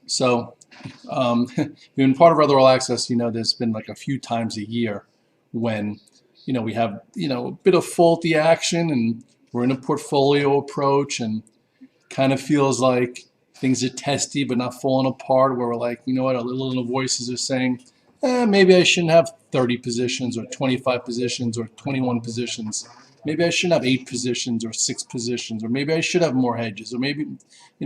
So, you've been part of Other All Access, there's been like a few times a year when, we have, a bit of faulty action and we're in a portfolio approach and kind of feels like things are testy but not falling apart, where we're like, you know what, our little voices are saying, maybe I shouldn't have 30 positions or 25 positions or 21 positions. Maybe I shouldn't have 8 positions or 6 positions, or maybe I should have more hedges, or maybe,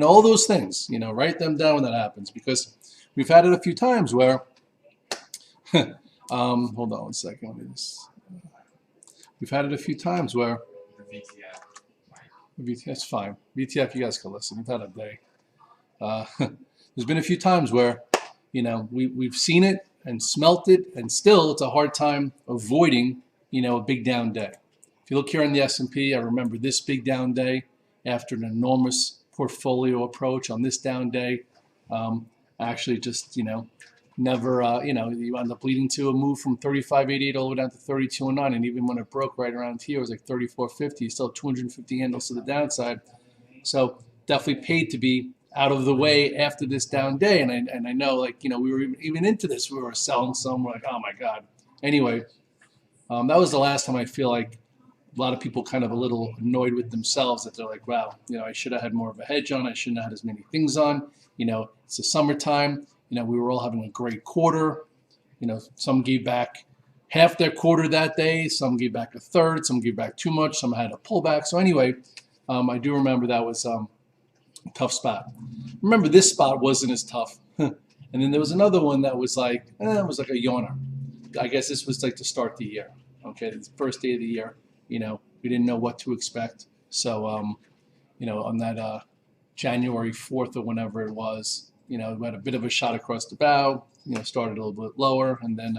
all those things, write them down when that happens, because we've had it a few times where, hold on one second, let me just, we've had it a few times where, that's fine. VTF, you guys can listen. We've had a day. There's been a few times where, we've seen it and smelt it, and still it's a hard time avoiding, a big down day. If you look here in the S&P, I remember this big down day after an enormous portfolio approach on this down day. Actually just, never, you end up leading to a move from 35.88 all the way down to 32.09, and even when it broke right around here, it was like 34.50, still 250 handles to the downside. So definitely paid to be out of the way after this down day, and I know, like, we were even into this, we were selling some, we're like, oh my God. Anyway, that was the last time I feel like a lot of people kind of a little annoyed with themselves, that they're like, wow, I should have had more of a hedge on, I shouldn't have had as many things on, it's the summertime, we were all having a great quarter, some gave back half their quarter that day, some gave back a third, some gave back too much, some had a pullback. So anyway, I do remember that was a tough spot. Remember, this spot wasn't as tough. And then there was another one that was like, it was like a yawner. I guess this was like to start the year. Okay, the first day of the year, we didn't know what to expect. So, on that January 4th or whenever it was, we had a bit of a shot across the bow, started a little bit lower, and then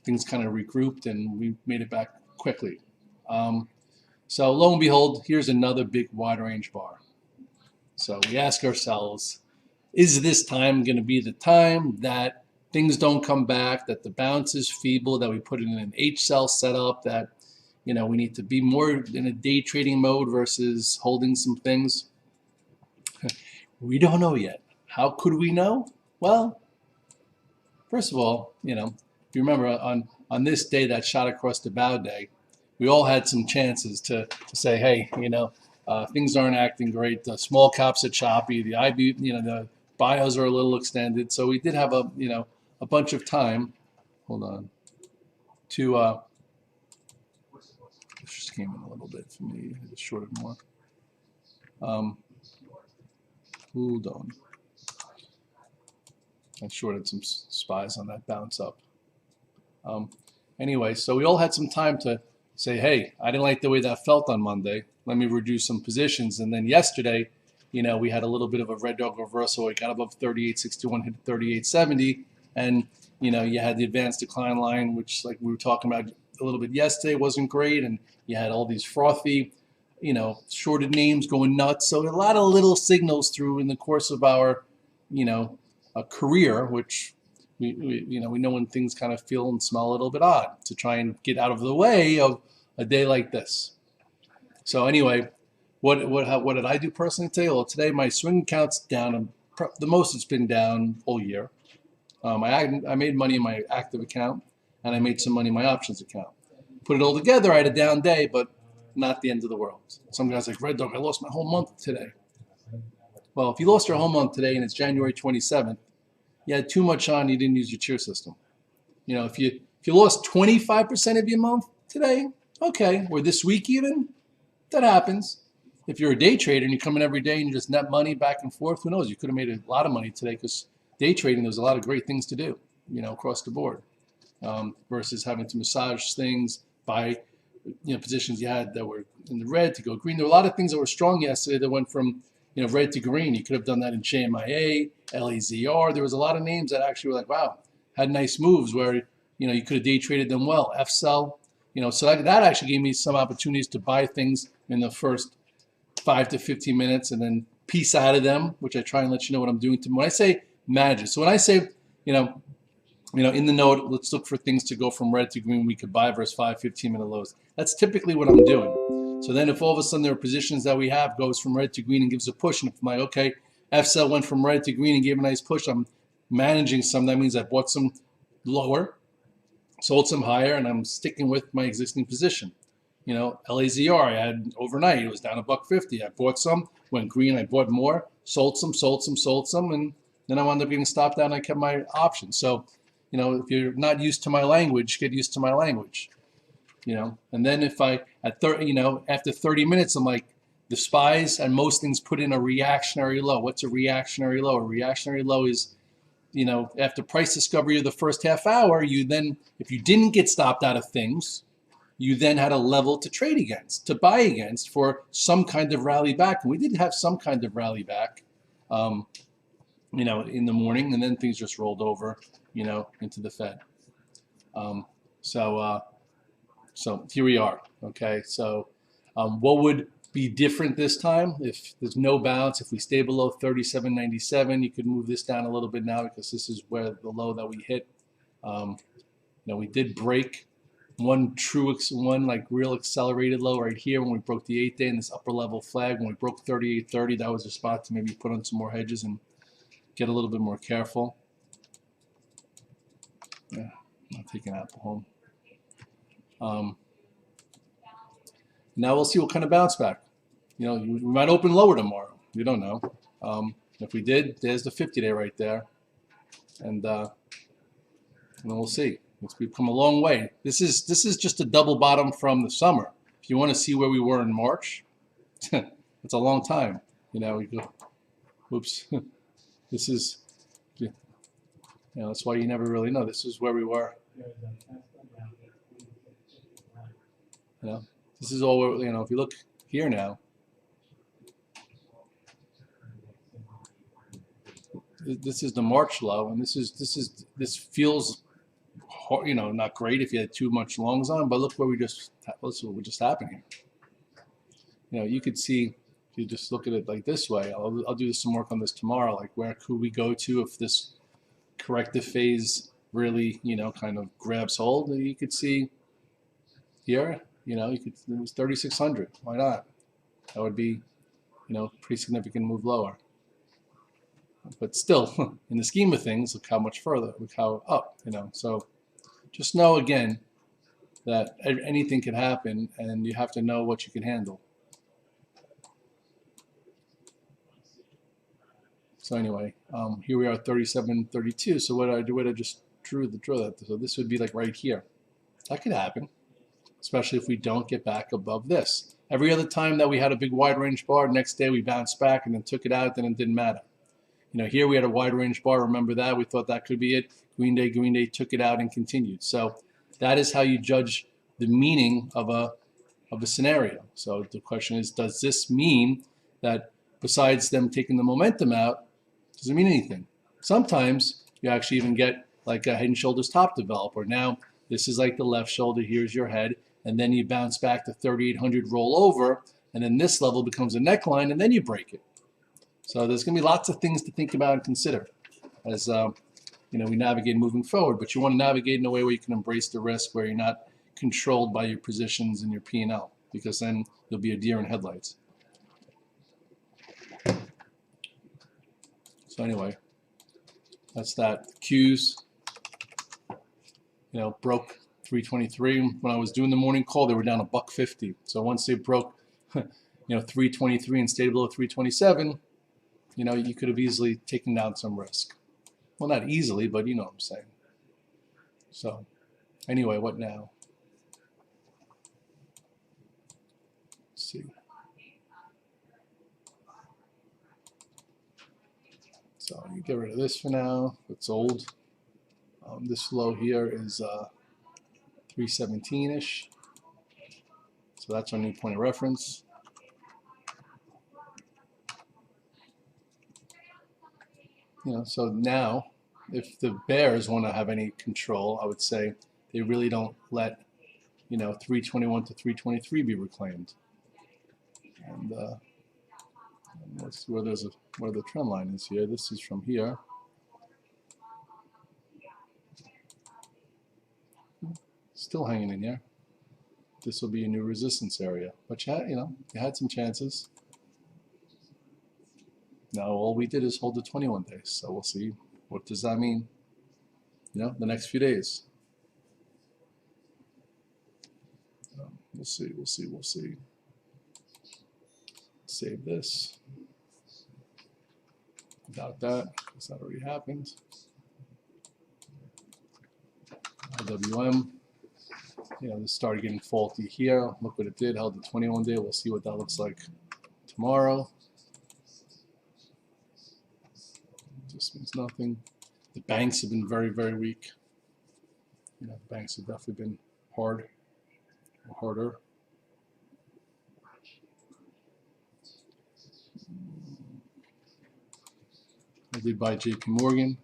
things kind of regrouped and we made it back quickly. So lo and behold, here's another big wide range bar. So we ask ourselves, is this time going to be the time that things don't come back, that the bounce is feeble, that we put it in an H-cell setup, that we need to be more in a day trading mode versus holding some things? We don't know yet. How could we know? Well, first of all, if you remember on this day, that shot across the bow day, we all had some chances to say, hey, things aren't acting great. The small caps are choppy. The IB, the bios are a little extended. So we did have a bunch of time. Hold on. To this just came in a little bit for me. I just shorted more. Hold on. I shorted some spies on that bounce up. Anyway, so we all had some time to say, hey, I didn't like the way that felt on Monday. Let me reduce some positions. And then yesterday, we had a little bit of a red dog reversal. It got above 38.61, hit 38.70. And, you had the advanced decline line, which, like we were talking about a little bit yesterday, wasn't great. And you had all these frothy, shorted names going nuts. So a lot of little signals through in the course of our, a career, which we know when things kind of feel and smell a little bit odd, to try and get out of the way of a day like this. So anyway, what did I do personally today? Well, today my swing account's down, the most it's been down all year. I made money in my active account, and I made some money in my options account. Put it all together, I had a down day, but not the end of the world. Some guys like, Red Dog, I lost my whole month today. Well, if you lost your whole month today and it's January 27th, you had too much on, you didn't use your cheer system. If you lost 25% of your month today, okay, or this week even, that happens. If you're a day trader and you come in every day and you just net money back and forth, who knows? You could have made a lot of money today, because day trading, there's a lot of great things to do, across the board, versus having to massage things, buy, positions you had that were in the red to go green. There were a lot of things that were strong yesterday that went from, red to green. You could have done that in JMIA, LAZR. There was a lot of names that actually were like, wow, had nice moves where, you could have day traded them well. FCell, so that actually gave me some opportunities to buy things in the first 5 to 15 minutes and then piece out of them, which I try and let you know what I'm doing to them. When I say manage it, so when I say, in the note, let's look for things to go from red to green we could buy versus 5, 15-minute lows. That's typically what I'm doing. So then if all of a sudden there are positions that we have goes from red to green and gives a push, and if I'm like, okay, F cell went from red to green and gave a nice push. I'm managing some. That means I bought some lower, sold some higher, and I'm sticking with my existing position. You know, LAZR, I had overnight, it was down $1.50. I bought some, went green, I bought more, sold some, and then I wound up getting stopped out and I kept my options. So, you know, if you're not used to my language, get used to my language. You know, and then if I, at 30, you know, after 30 minutes, I'm like, the SPYs and most things put in a reactionary low. What's a reactionary low? A reactionary low is, you know, after price discovery of the first half hour, you then, if you didn't get stopped out of things, you then had a level to trade against, to buy against for some kind of rally back. And we did have some kind of rally back, you know, in the morning, and then things just rolled over, you know, into the Fed. So here we are. Okay, so what would be different this time if there's no bounce? If we stay below 37.97, you could move this down a little bit now because this is where the low that we hit. You know, we did break one like real accelerated low right here when we broke the 8-day and this upper level flag. When we broke 38.30, that was a spot to maybe put on some more hedges and get a little bit more careful. Yeah, I'll take an apple home. Now we'll see what kind of bounce back. You know, we might open lower tomorrow. We don't know. If we did, there's the 50-day right there, and then we'll see. We've come a long way. This is just a double bottom from the summer. If you want to see where we were in March, it's a long time. You know, we go, whoops. This is, you know, that's why you never really know. This is where we were. You know, this is all, you know, if you look here now, this is the March low, and this feels, you know, not great if you had too much longs on, but look what just happened here. You know, you could see, if you just look at it like this way, I'll do some work on this tomorrow, like where could we go to if this corrective phase really, you know, kind of grabs hold. You could see here, you know, it was 3,600. Why not? That would be, you know, pretty significant move lower. But still, in the scheme of things, look how much further, look how up, you know. So just know again that anything can happen, and you have to know what you can handle. So anyway, here we are, 37.32. So what did I do? I just drew that. So this would be like right here. That could happen, especially if we don't get back above this. Every other time that we had a big wide range bar, next day we bounced back and then took it out, then it didn't matter. You know, here we had a wide range bar. Remember that? We thought that could be it. Green Day took it out and continued. So that is how you judge the meaning of a scenario. So the question is, does this mean that besides them taking the momentum out, does it mean anything? Sometimes you actually even get like a head and shoulders top develop, or now this is like the left shoulder, here's your head, and then you bounce back to 3,800, roll over, and then this level becomes a neckline, and then you break it. So there's going to be lots of things to think about and consider as you know, we navigate moving forward. But you want to navigate in a way where you can embrace the risk, where you're not controlled by your positions and your P&L, because then you'll be a deer in headlights. So anyway, that's that. Qs, you know, broke 323. When I was doing the morning call, they were down $1.50. So once they broke, you know, 323 and stayed below 327, you know, you could have easily taken down some risk. Well, not easily, but you know what I'm saying. So anyway, what now? Let's see. So you get rid of this for now. It's old. This low here is 317-ish. So that's our new point of reference. You know, so now, if the bears want to have any control, I would say they really don't let, you know, 321 to 323 be reclaimed. And let's see where where the trend line is here. This is from here. Still hanging in here. This will be a new resistance area, but you had some chances. Now all we did is hold the 21 days. So we'll see. What does that mean? The next few days. We'll see. We'll see. We'll see. Save this. Without that, because that already happened. IWM. This started getting faulty here. Look what it did. Held the 21 day. We'll see what that looks like tomorrow. Just means nothing. The banks have been very, very weak. The banks have definitely been harder. I did buy JP Morgan.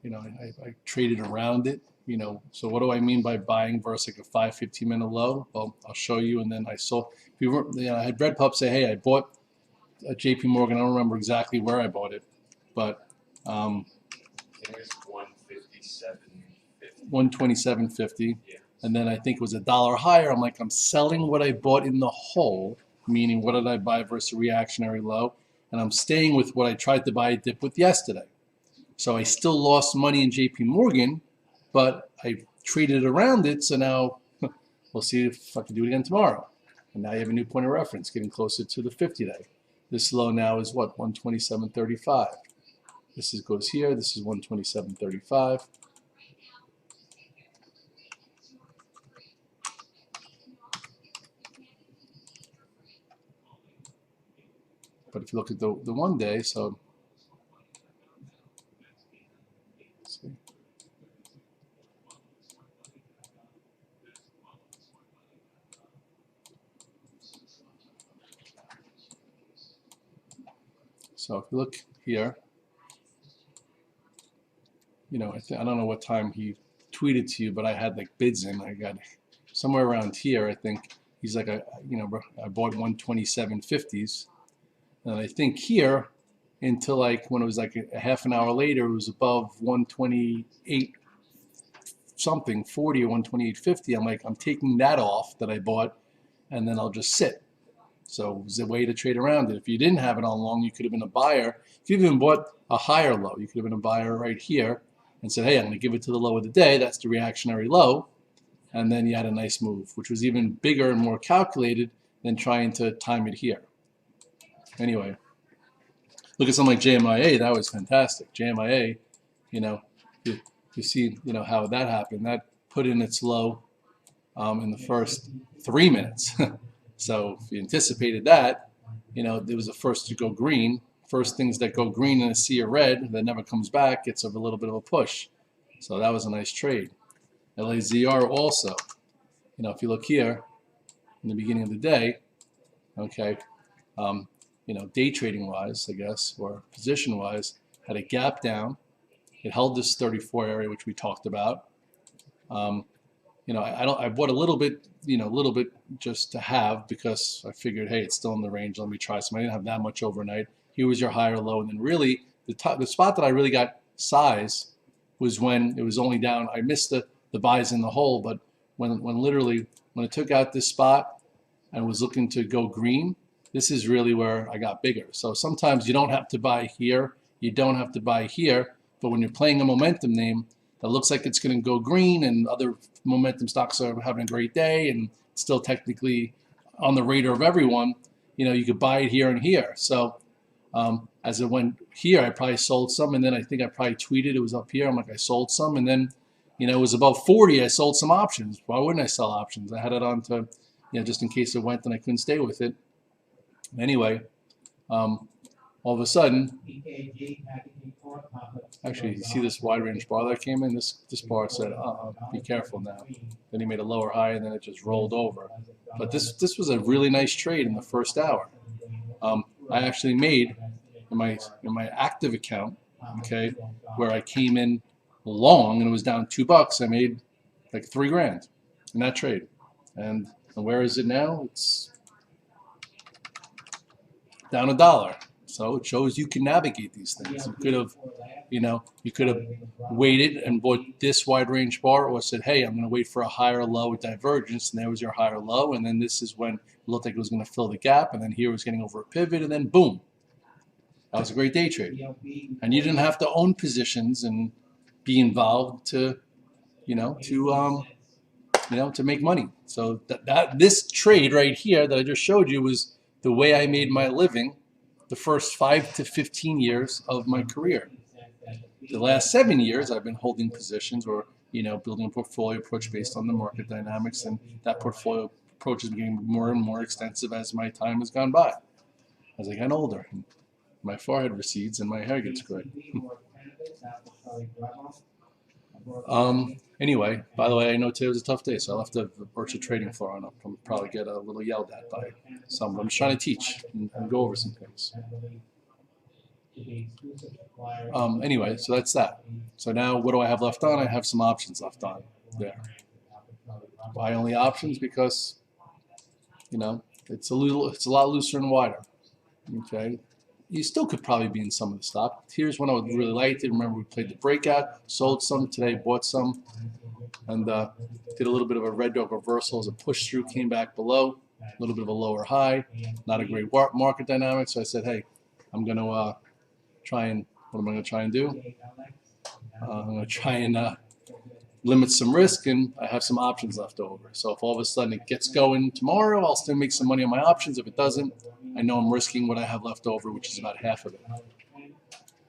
I traded around it. So what do I mean by buying versus like a 5-15-minute low? Well, I'll show you. And then I saw, I had Red Pup say, hey, I bought a JP Morgan. I don't remember exactly where I bought it, but it was 157.50. 127.50. Yeah. And then I think it was $1 higher. I'm like, I'm selling what I bought in the hole, meaning what did I buy versus a reactionary low? And I'm staying with what I tried to buy a dip with yesterday. So I still lost money in JP Morgan, but I traded around it. So now we'll see if I can do it again tomorrow. And now you have a new point of reference, getting closer to the 50-day. This low now is what? 127.35. This goes here. This is 127.35. But if you look at the 1 day, so let's see. So if you look here, I don't know what time he tweeted to you, but I had like bids in. I got somewhere around here. I think he's like, I bought 127.50s. And I think here, until like when it was like a half an hour later, it was above 128 something, 40 or 128.50. I'm like, I'm taking that off that I bought, and then I'll just sit. So it was a way to trade around it. If you didn't have it on long, you could have been a buyer. If you even bought a higher low, you could have been a buyer right here and said, hey, I'm going to give it to the low of the day. That's the reactionary low. And then you had a nice move, which was even bigger and more calculated than trying to time it here. Anyway, look at something like JMIA. That was fantastic. JMIA, you see, how that happened. That put in its low in the first 3 minutes. So if you anticipated that, it was the first to go green. First things that go green in a sea of red that never comes back gets a little bit of a push. So that was a nice trade. LAZR also, if you look here in the beginning of the day, okay, day trading wise, I guess, or position wise, had a gap down. It held this 34 area, which we talked about. I bought a little bit, just to have, because I figured, hey, it's still in the range. Let me try some. I didn't have that much overnight. Here was your higher low, and then really the spot that I really got size was when it was only down. I missed the buys in the hole, but when it took out this spot and was looking to go green, this is really where I got bigger. So sometimes you don't have to buy here, you don't have to buy here, but when you're playing a momentum name that looks like it's going to go green and other momentum stocks are having a great day and still technically on the radar of everyone, you could buy it here and here. So as it went here, I probably sold some, and then I think I probably tweeted it was up here. I'm like, I sold some, and then it was above 40. I sold some options. Why wouldn't I sell options? I had it on to, just in case it went and I couldn't stay with it. Anyway, all of a sudden, actually, you see this wide range bar that came in? This bar said, be careful now. Then he made a lower high, and then it just rolled over. But this was a really nice trade in the first hour. I actually made in my active account, okay, where I came in long and it was down $2. I made like $3 grand in that trade. And where is it now? It's down $1. So it shows you can navigate these things. You could have waited and bought this wide range bar, or said, hey, I'm going to wait for a higher low with divergence, and there was your higher low, and then this is when it looked like it was going to fill the gap, and then here it was getting over a pivot, and then boom. That was a great day trade. And you didn't have to own positions and be involved to, to make money. So this trade right here that I just showed you was the way I made my living the first 5 to 15 years of my career. The last 7 years, I've been holding positions or, building a portfolio approach based on the market dynamics, and that portfolio approach is getting more and more extensive as my time has gone by. As I get older, my forehead recedes and my hair gets gray. Anyway, by the way, I know today was a tough day, so I left the virtual trading floor on. I'll probably get a little yelled at by some, but I'm just trying to teach and go over some things. Anyway, so that's that. So now what do I have left on? I have some options left on there. Why only options? Because, it's a lot looser and wider. Okay. You still could probably be in some of the stock. Here's one I would really like to. Remember, we played the breakout, sold some today, bought some, and did a little bit of a red dog reversal as a push through, came back below, a little bit of a lower high, not a great market dynamic. So I said, hey, I'm going to what am I going to try and do? I'm going to try and limit some risk, and I have some options left over. So if all of a sudden it gets going tomorrow, I'll still make some money on my options. If it doesn't, I know I'm risking what I have left over, which is about half of it.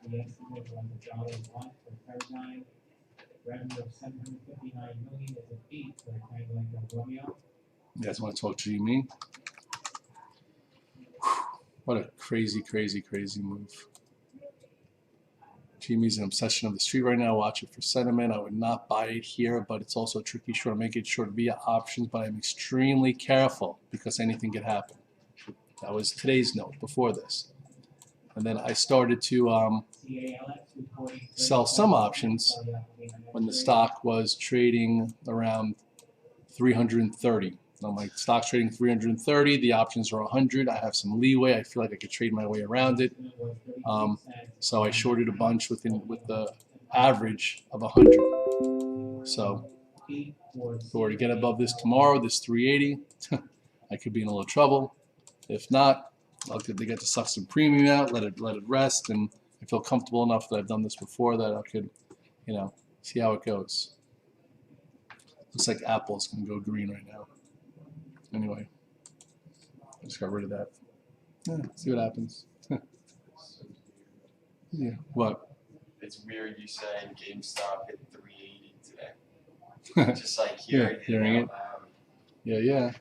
You guys want to talk GME? What a crazy, crazy, crazy move. GME is an obsession of the street right now. Watch it for sentiment. I would not buy it here, but it's also a tricky short. Make it short via options, but I'm extremely careful because anything could happen. That was today's note before this. And then I started to sell some options when the stock was trading around 330. Now my stock's trading 330. The options are 100. I have some leeway. I feel like I could trade my way around it. So I shorted a bunch with the average of 100. So if we were to get above this tomorrow, this 380, I could be in a little trouble. If not, they get to suck some premium out, let it rest, and I feel comfortable enough that I've done this before that I could, see how it goes. Looks like Apple's going to go green right now. Anyway, I just got rid of that. Yeah, see what happens. Yeah, what? It's weird you saying GameStop hit 380 today. Just like hearing it. Yeah.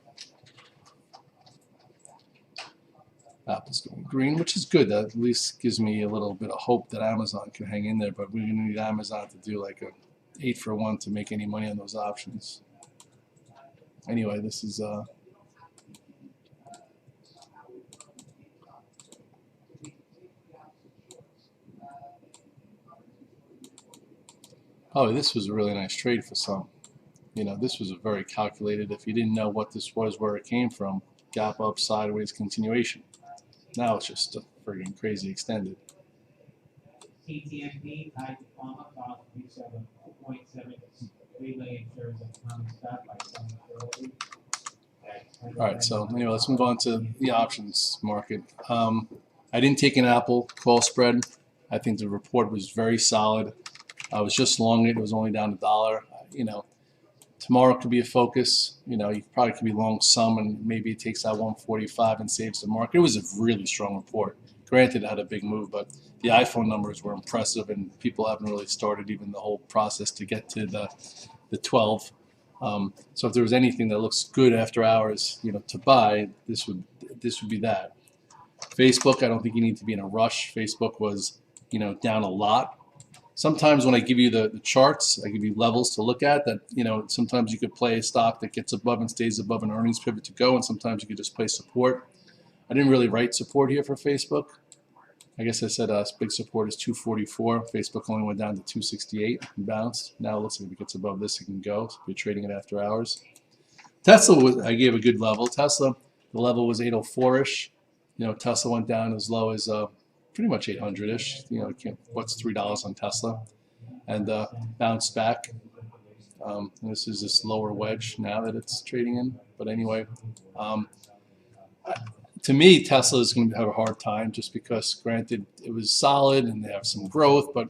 Apple's going green, which is good. That at least gives me a little bit of hope that Amazon can hang in there, but we're going to need Amazon to do like a 8-for-1 to make any money on those options. Anyway, this is oh, this was a really nice trade for some. This was a very calculated. If you didn't know what this was, where it came from, gap up, sideways, continuation. Now it's just a friggin' crazy extended. CTMP tied to pharma filed 2.73 million shares of common stock by some authority. All right, so anyway, let's move on to the options market. I didn't take an Apple call spread. I think the report was very solid. I was just long it. It was only down $1. Tomorrow could be a focus. You probably could be long some, and maybe it takes out 145 and saves the market. It was a really strong report. Granted, it had a big move, but the iPhone numbers were impressive, and people haven't really started even the whole process to get to the 12. So if there was anything that looks good after hours, to buy, this would be that. Facebook, I don't think you need to be in a rush. Facebook was, down a lot. Sometimes when I give you the charts, I give you levels to look at that, sometimes you could play a stock that gets above and stays above an earnings pivot to go, and sometimes you could just play support. I didn't really write support here for Facebook. I guess I said big support is 244. Facebook only went down to 268 and bounced. Now it looks like if it gets above this, it can go. So we're trading it after hours. Tesla, I gave a good level. Tesla, the level was 804-ish. Tesla went down as low as pretty much 800-ish. What's $3 on Tesla? And bounced back. And this is this lower wedge now that it's trading in. But anyway, to me, Tesla is going to have a hard time just because, granted, it was solid and they have some growth, but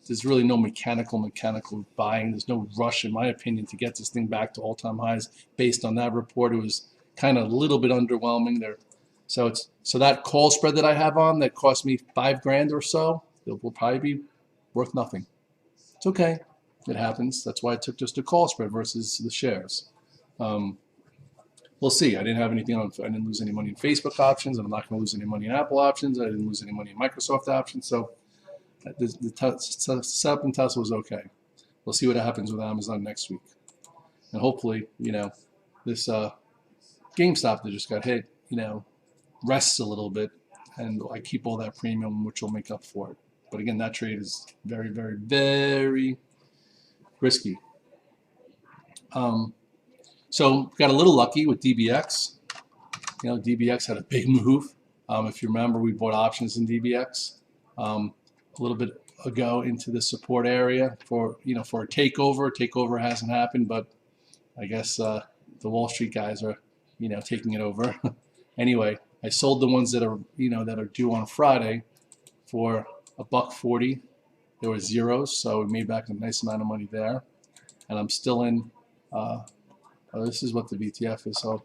there's really no mechanical buying. There's no rush, in my opinion, to get this thing back to all-time highs. Based on that report, it was kind of a little bit underwhelming there. So that call spread that I have on that cost me $5,000 or so, it will probably be worth nothing. It's okay. It happens. That's why I took just a call spread versus the shares. We'll see. I didn't lose any money in Facebook options, and I'm not going to lose any money in Apple options. I didn't lose any money in Microsoft options. So the setup in Tesla was okay. We'll see what happens with Amazon next week. And hopefully, this GameStop that just got hit, rests a little bit, and I keep all that premium, which will make up for it. But again, that trade is very, very, very risky. So got a little lucky with DBX. DBX had a big move. If you remember, we bought options in DBX a little bit ago into the support area for a takeover. Takeover hasn't happened, but I guess the Wall Street guys are taking it over. Anyway, I sold the ones that are due on Friday for $1.40. There were zeros, so we made back a nice amount of money there. And I'm still in. This is what the VTF is. So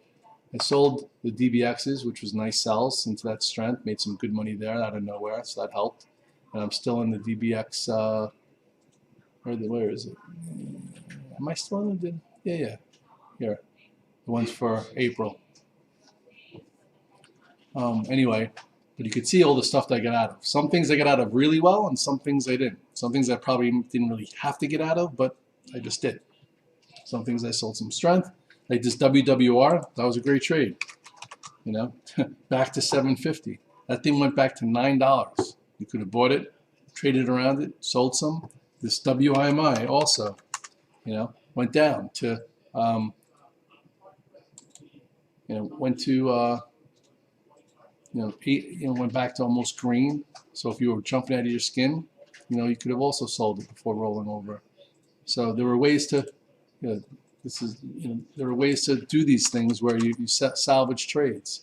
I sold the DBXs, which was nice sells into that strength. Made some good money there out of nowhere, so that helped. And I'm still in the DBX. Where is it? Am I still in the? Yeah. Here, the ones for April. Anyway, but you could see all the stuff that I got out of. Some things I got out of really well, and some things I didn't. Some things I probably didn't really have to get out of, but I just did. Some things I sold some strength, like this WWR. That was a great trade. Back to $7.50. That thing went back to $9. You could have bought it, traded around it, sold some. This WIMI also, went down to, went to, went back to almost green. So if you were jumping out of your skin, you could have also sold it before rolling over. So there were ways to. There are ways to do these things where you salvage trades.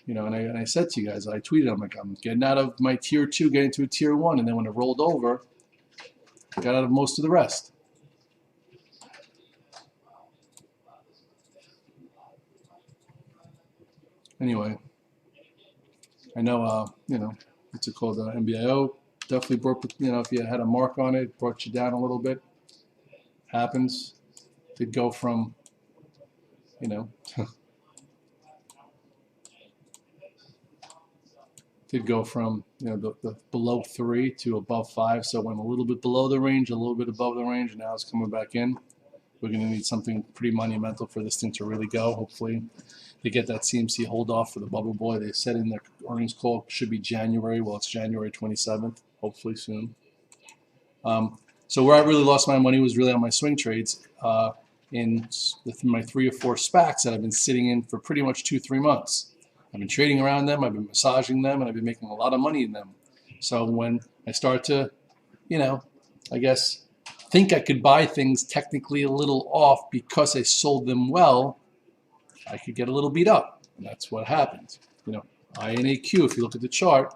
And I said to you guys, I tweeted, I'm getting out of my tier 2, getting to a tier 1, and then when it rolled over, I got out of most of the rest. Anyway, I know, what's it called, MBIO definitely broke, if you had a mark on it, brought you down a little bit. Happens. Did go from, did go from, the below 3 to above 5. So it went a little bit below the range, a little bit above the range, and now it's coming back in. We're going to need something pretty monumental for this thing to really go. Hopefully they get that CMC hold off for the bubble boy. They said in their earnings call should be January. Well, it's January 27th, hopefully soon. So where I really lost my money was really on my swing trades in my 3 or 4 SPACs that I've been sitting in for pretty much 2-3 months. I've been trading around them, I've been massaging them, and I've been making a lot of money in them. So when I start to, I guess, think I could buy things technically a little off because I sold them well, I could get a little beat up. And that's what happens. INAQ, if you look at the chart,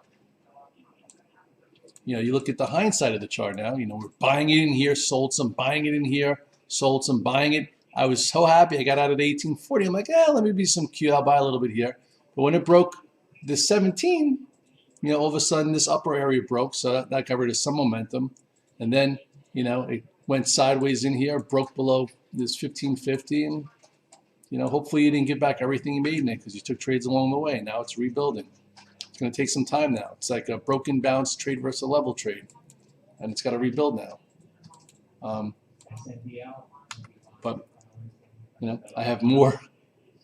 you look at the hindsight of the chart now, we're buying it in here, sold some, buying it in here, sold some, buying it. I was so happy I got out at 1840. I'm like, let me be some cute. I'll buy a little bit here. But when it broke the 17, all of a sudden this upper area broke. So that got rid of some momentum. And then, it went sideways in here, broke below this 1550. And, hopefully you didn't give back everything you made in it because you took trades along the way. Now it's rebuilding. It's going to take some time now. It's like a broken bounce trade versus a level trade. And it's got to rebuild now. But, I have more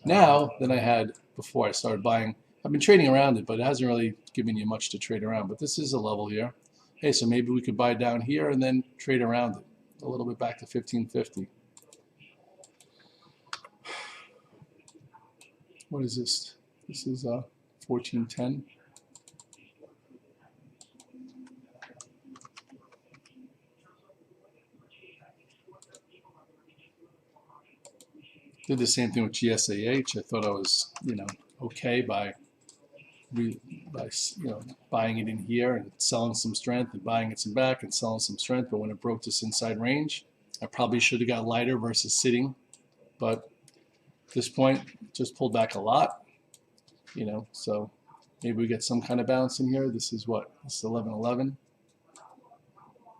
now than I had before I started buying. I've been trading around it, but it hasn't really given you much to trade around. But this is a level here. Hey, so maybe we could buy down here and then trade around it a little bit back to 1550. What is this? This is 1410. Did the same thing with GSAH. I thought I was, okay by by buying it in here and selling some strength and buying it some back and selling some strength. But when it broke this inside range, I probably should have got lighter versus sitting. But at this point, just pulled back a lot, so maybe we get some kind of bounce in here. This is what? This is 11.11.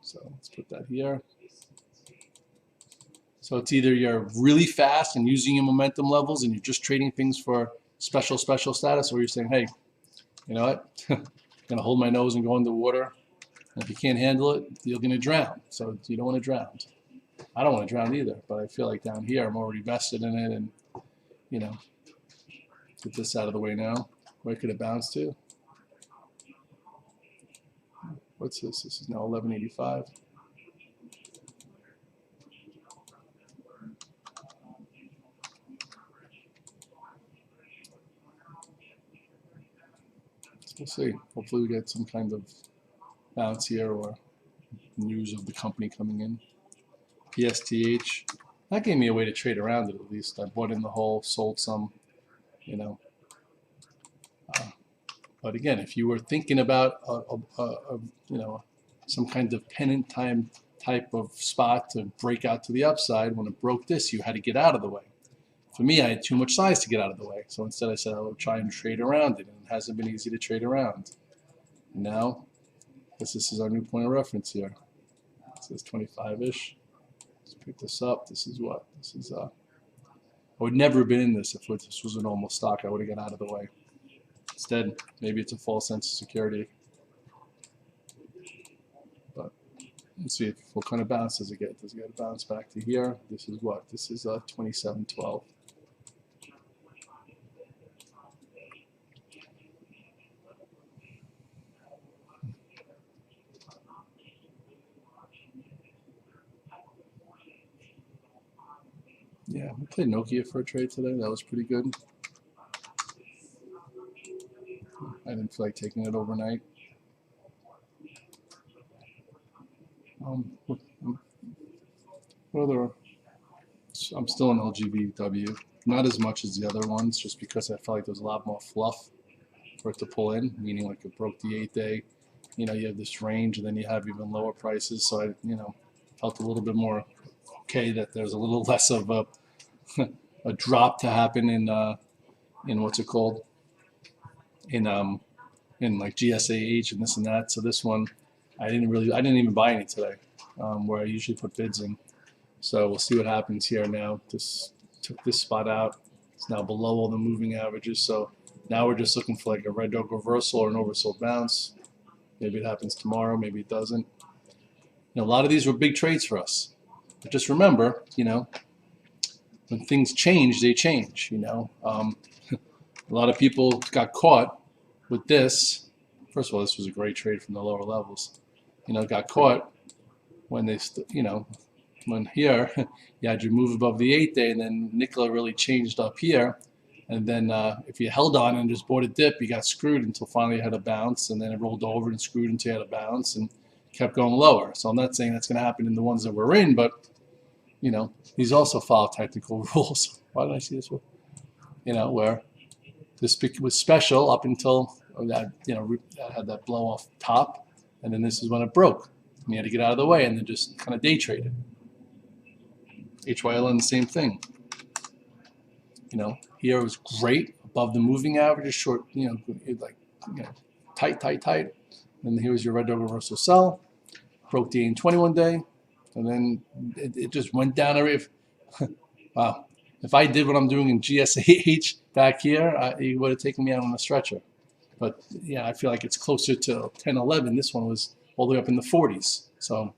So let's put that here. So it's either you're really fast and using your momentum levels and you're just trading things for special status, or you're saying, hey, you know what? I'm going to hold my nose and go in the water. And if you can't handle it, you're going to drown. So you don't want to drown. I don't want to drown either, but I feel like down here I'm already vested in it, and get this out of the way now. Where could it bounce to? What's this? This is now 11.85. We'll see. Hopefully we get some kind of bounce here or news of the company coming in. PSTH. That gave me a way to trade around it at least. I bought in the whole, sold some, but again, if you were thinking about some kind of pennant type of spot to break out to the upside, when it broke this, you had to get out of the way. For me, I had too much size to get out of the way. So instead I said I'll try and trade around it, and it hasn't been easy to trade around. Now, this is our new point of reference here. It says 25-ish. Let's pick this up. This is what? This is I would never have been in this if this was a normal stock. I would have got out of the way. Instead, maybe it's a false sense of security. But let's see what kind of bounce does it get. Does it get a bounce back to here? This is what? This is 27.12. Yeah, we played Nokia for a trade today. That was pretty good. I didn't feel like taking it overnight. What other? I'm still in LGBW. Not as much as the other ones, just because I felt like there was a lot more fluff for it to pull in, meaning like it broke the 8-day. You have this range, and then you have even lower prices. So I, felt a little bit more okay that there's a little less of a a drop to happen in what's it called, in like GSAH and this and that. So this one, I didn't even buy any today, where I usually put bids in. So we'll see what happens here now. This took this spot out. It's now below all the moving averages. So now we're just looking for like a red dog reversal or an oversold bounce. Maybe it happens tomorrow. Maybe it doesn't. A lot of these were big trades for us. But just remember, when things change, they change. A lot of people got caught with this. First of all, this was a great trade from the lower levels. Got caught when they, when here you had your move above the 8-day, and then Nikola really changed up here. And then if you held on and just bought a dip, you got screwed until finally you had a bounce, and then it rolled over and screwed until you had a bounce and kept going lower. So I'm not saying that's going to happen in the ones that we're in, but these also follow technical rules. Why did I see this one? Where this was special up until that, had that blow off top, and then this is when it broke. And you had to get out of the way and then just kind of day trade it. HYLN, the same thing. Here it was great above the moving averages, short, tight. And here was your red dog reversal sell, broke the 21 day, and then it just went down a riff. Wow. If I did what I'm doing in GSAH back here, it would have taken me out on a stretcher. But yeah, I feel like it's closer to 10, 11. This one was all the way up in the 40s. So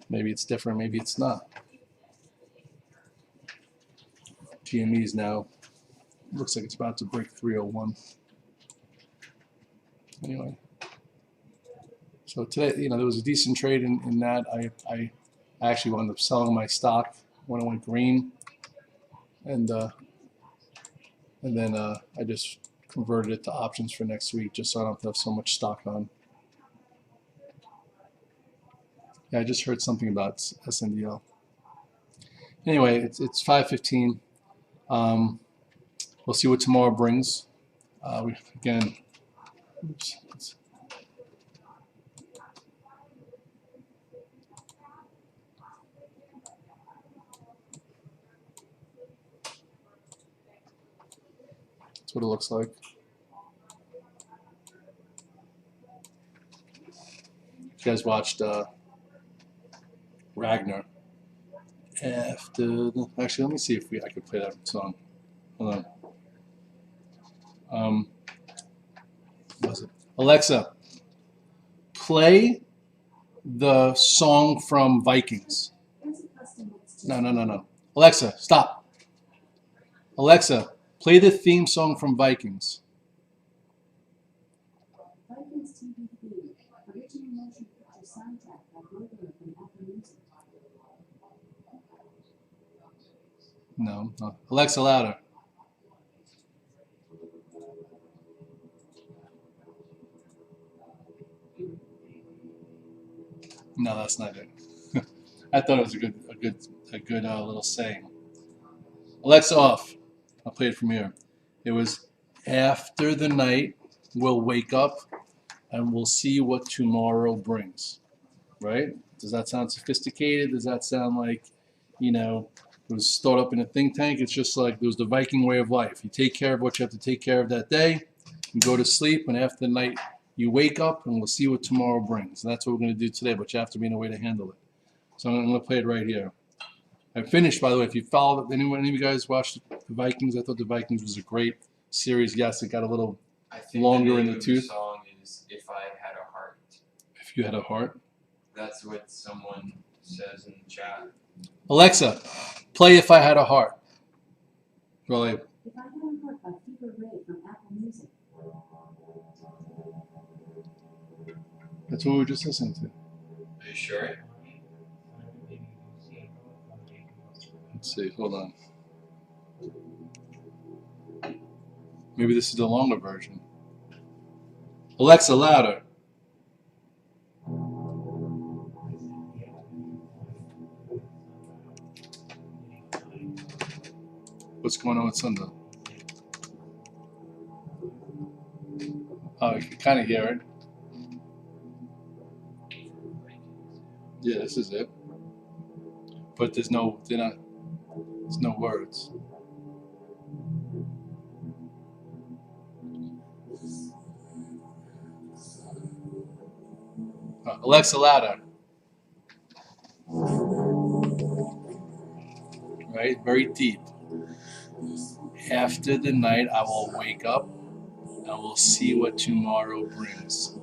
maybe it's different, maybe it's not. GME is now, looks like it's about to break 301. Anyway. So today, there was a decent trade in that. I actually wound up selling my stock when it went green, and then I just converted it to options for next week, just so I don't have to have so much stock on. Yeah, I just heard something about SNDL. Anyway, it's 5:15. We'll see what tomorrow brings. Again, Oops. That's what it looks like. You guys watched Ragnar. Actually, let me see if I could play that song. Hold on. What was it? Alexa, play the song from Vikings. No. Alexa, stop. Alexa, play the theme song from Vikings. Vikings TV theme, original motion picture soundtrack by Redler from Apple Music. No. Alexa, louder. No, that's not it. I thought it was a good little saying. Alexa, off. I'll play it from here. It was, after the night, we'll wake up and we'll see what tomorrow brings. Right? Does that sound sophisticated? Does that sound like, it was stored up in a think tank? It's just like, it was the Viking way of life. You take care of what you have to take care of that day, you go to sleep, and after the night, you wake up and we'll see what tomorrow brings. And that's what we're going to do today, but you have to be in a way to handle it. So I'm going to play it right here. I finished, by the way. If you followed, any of you guys watched the Vikings? I thought the Vikings was a great series. Yes, it got a little longer in the tooth. The song is "If I Had a Heart." If you had a heart. That's what someone says in the chat. Alexa, play "If I Had a Heart." Really. If I Had a Heart by Fever Ray from Apple Music. That's what we were just listening to. Are you sure? Let's see. Hold on. Maybe this is the longer version. Alexa, louder. What's going on with Sunday? Oh, you can kind of hear it. Yeah, this is it. But there's no words. Alexa, louder. Right? Very deep. After the night, I will wake up and we'll see what tomorrow brings.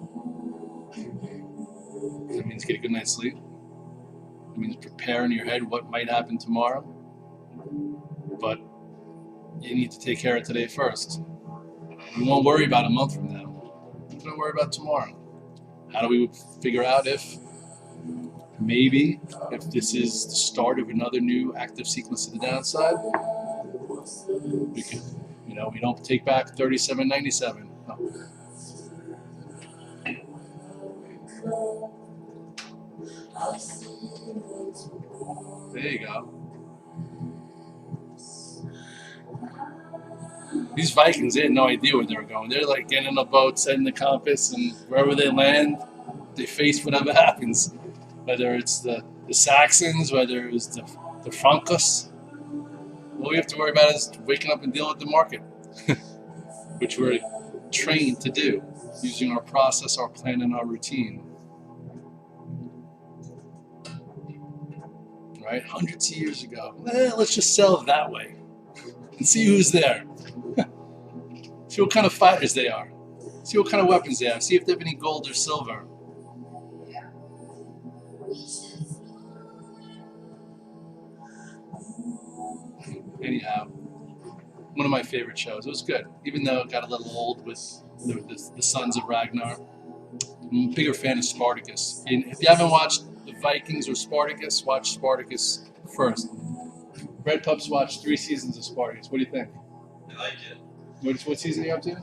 That means get a good night's sleep. It means prepare in your head what might happen tomorrow. But you need to take care of today first. We won't worry about a month from now. We're going to worry about tomorrow. How do we figure out if this is the start of another new active sequence to the downside? We could, we don't take back 37.97. No. There you go. These Vikings, they had no idea where they were going. They're like getting on a boat, setting the compass, and wherever they land, they face whatever happens. Whether it's the Saxons, whether it's the Francos. All we have to worry about is waking up and dealing with the market, which we're trained to do, using our process, our plan, and our routine. Right? Hundreds of years ago. Let's just sell it that way and see who's there. See what kind of fighters they are. See what kind of weapons they have. See if they have any gold or silver. Anyhow, one of my favorite shows. It was good, even though it got a little old with the Sons of Ragnar. I'm a bigger fan of Spartacus. And if you haven't watched the Vikings or Spartacus, watch Spartacus first. Red Pup's watched 3 seasons of Spartacus. What do you think? I like it. What season are you up to?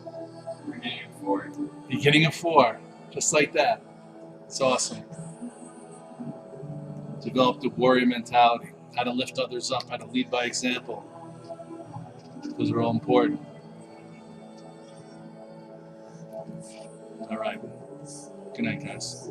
Beginning of 4. Beginning of 4. Just like that. It's awesome. Develop the warrior mentality. How to lift others up. How to lead by example. Those are all important. All right. Good night, guys.